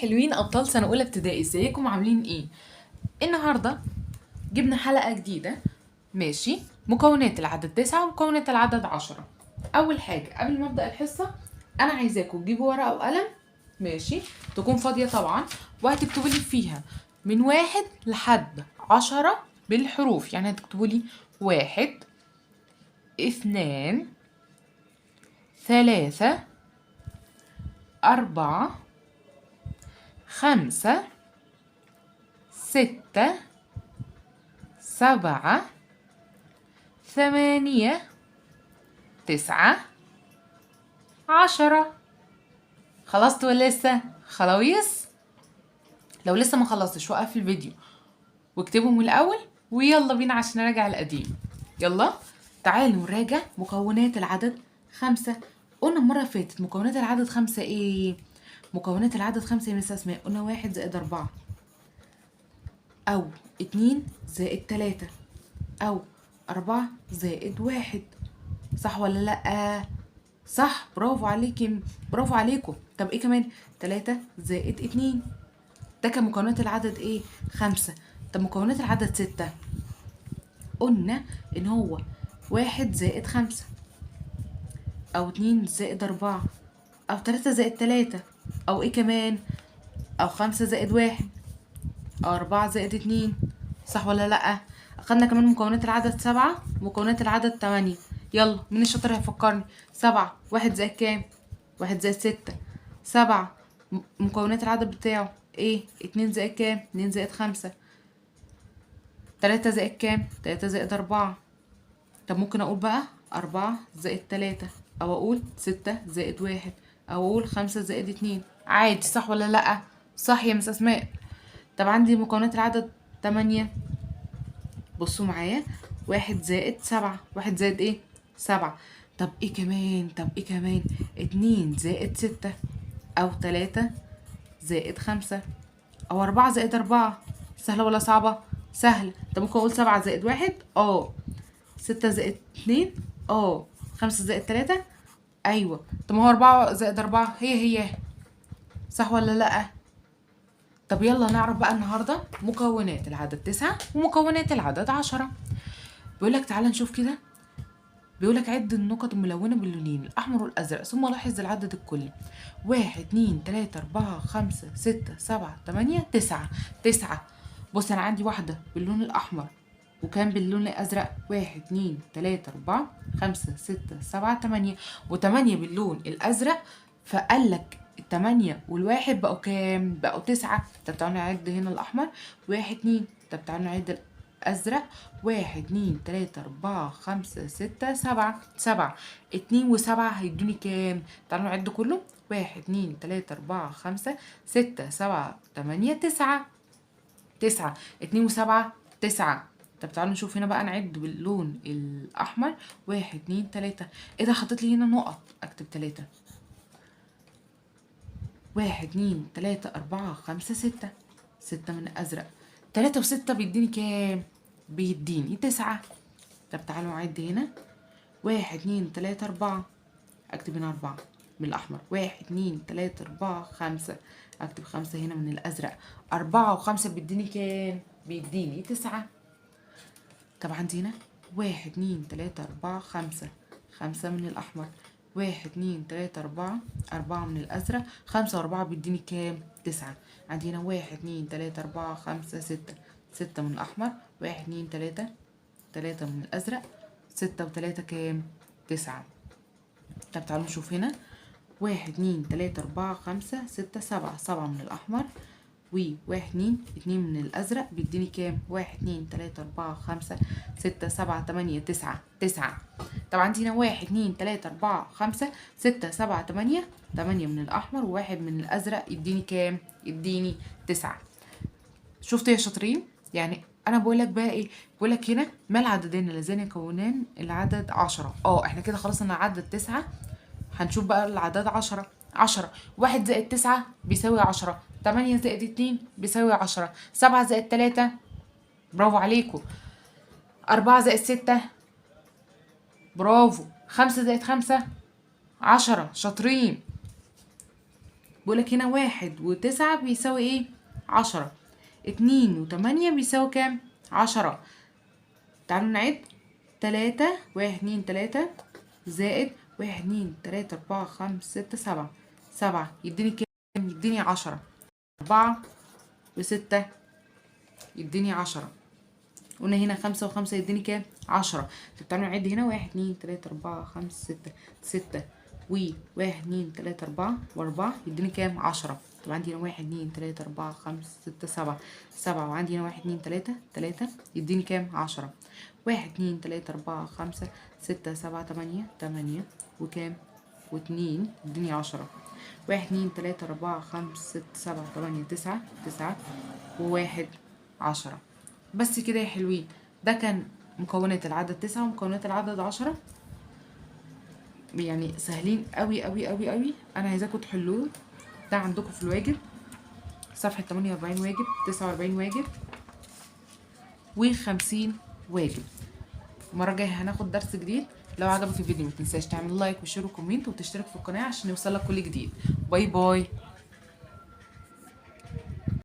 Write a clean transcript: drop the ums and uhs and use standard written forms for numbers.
الحلوين ابطال سنه اولى ابتدائي، ازيكم عاملين ايه؟ النهارده جبنا حلقه جديده. ماشي. مكونات العدد 9 ومكونات العدد 10. اول حاجه قبل ما ابدا الحصه انا عايزاكم تجيبوا ورقه وقلم. ماشي. تكون فاضيه طبعا، وهتكتبوا لي فيها من 1 لحد 10 بالحروف. يعني هتكتبوا لي 1 2 3 4 5 6 7 8 9 10. خلصت ولا لسه؟ خلاويص. لو لسه ما خلصتش وقف الفيديو واكتبهم من الاول، ويلا بينا عشان نراجع القديم. يلا تعالوا نراجع مكونات العدد 5. قلنا المرة اللي فاتت مكونات العدد 5 ايه؟ مكونات العدد 5 يا مس اسماء قلنا 1 زائد 4 او 2 زائد 3 او 4 زائد 1. صح ولا لأ؟ صح، برافو عليكي، برافو عليكم. طب ايه كمان؟ 3 زائد 2. ده كان مكونات العدد ايه؟ 5. طب مكونات العدد 6 قلنا ان هو 1 زائد 5 او 2 زائد 4 او 3 زائد 3 او ايه كمان؟ او 5 زائد 1 او 4 زائد 2. صح ولا لأ؟ اخدنا كمان مكونات العدد 7 ومكونات العدد 8. يلا مين الشاطر هيفكرني؟ 7 1 زائد كام؟ 1 زائد 6. 7 مكونات العدد بتاعه ايه؟ 2 زائد كام؟ 2 زائد 5. 3 زائد كام؟ 3 زائد 4. طب ممكن اقول بقى 4 زائد 3 او اقول 6 زائد 1 او اقول 5 زائد 2 عادي. صح ولا لأ؟ صح يا مس اسماء. طب عندي مكونات العدد 8. بصوا معايا، 1 زائد 7. 1 زائد ايه؟ 7. طب ايه كمان؟ 2 زائد 6 او 3 زائد 5 او 4 زائد 4. سهلة ولا صعبة؟ سهلة. طب ممكن اقول 7 زائد 1. 6 زائد 2. 5 زائد 3. ايوه. طب ما هو 4 زائد 4 هي. صح ولا لأ؟ طب يلا نعرف بقى النهاردة مكونات العدد 9 ومكونات العدد 10. بيقولك تعالى نشوف كده. بيقولك عد النقط الملونة باللونين الأحمر والأزرق ثم لاحظ العدد الكلي. 1 2 3 4 5 6 7 8 9. 9. بص أنا عندي واحدة باللون الأحمر وكان باللون الأزرق. 1 2 3 4 5 6 7 8 و8 باللون الأزرق. فقالك 8 والواحد بقوا كام؟ بقوا 9. طب تعالوا نعد هنا الأحمر. 1 2. طب تعالوا نعد الأزرق. 1 2 3 4 5 6 7. 7. 2 و7 هيدوني كام؟ تعالوا نعد كله. 1 2 3 4 5 6 7 8 9. 9. 2 و7 9. طب تعالوا نشوف هنا بقى نعد باللون الأحمر. 1 2 3. ايه ده؟ حطيت لي هنا نقط، اكتب 3. 1 2 3 4 5 6. 6 من الأزرق. 3 و6 بيديني كام؟ بيديني 9. طب تعالوا نعد هنا. 1 2 3 4. اكتب هنا 4 من الأحمر. 1 2 3 4 5. اكتب 5 هنا من الأزرق. 4 و5 بيديني كام؟ بيديني 9. طب عندي هنا 1 2 3 4 5. 5 من الأحمر. 1 2 3 4. 4 من الأزرق. 5 و4 بيديني كام؟ 9. عندي هنا 1 2 3 4 5 6. 6 من الأحمر. 1 2 3. 3 من الأزرق. 6 و3 كام؟ 9. طب تعالوا نشوف هنا. 1 2 3 4 5 6 7. 7 من الأحمر. 2 من الأزرق بيديني كام؟ 1 2 3 4 5 6 7 8 9. 9. طب عندي هنا 1 2 3 4 5 6 7 8. 8 من الأحمر وواحد من الأزرق يديني كام؟ يديني 9. شفتوا يا شاطرين؟ يعني أنا بقولك بقى إيه؟ بقولك هنا ما العددين اللذان يكونان العدد 10. احنا كده خلصنا العدد 9. هنشوف بقى العدد 10. 10. 1 زائد 9 بيساوي 10. 8 زائد 2 بيساوي 10. 7 زائد 3. برافو عليكم. 4 زائد 6. برافو. 5 زائد 5. 10. شاطرين. بقولك هنا 1 و9 بيساوي ايه؟ 10. 2 و8 بيساوي كام؟ 10. تعالوا نعد. 3 1 2 3 زائد 1 2 3 4 5 6 7. 7 يديني كام؟ يديني 10. 4 و6 يديني 10. قلنا هنا 5 و5 يديني كام؟ 10. طب تعالوا نعد هنا 1 2 3 4 5 6. 6 و1 2 3 4 و4 يديني كام؟ 10. طب عندي هنا 1 2 3 4 5 6 7. 7 وعندي هنا 1 2 3 3 يديني كام؟ 10. 1 2 3 4 5 6 7 8 وكام؟ و2 يديني 10. 1 2 3 4 5 6 7 8 9 و1 10. بس كده يا حلوين. ده كان مكونات العدد 9 ومكونات العدد 10. يعني سهلين قوي قوي قوي قوي. انا عايزاكم تحلوه. ده عندكم في الواجب صفحة 48 واجب، 49 واجب، و50 واجب. المرة الجاية هناخد درس جديد. لو عجبك الفيديو متنساش تعمل لايك وشير وكومنت وتشترك في القناة عشان يوصلك كل جديد. باي باي.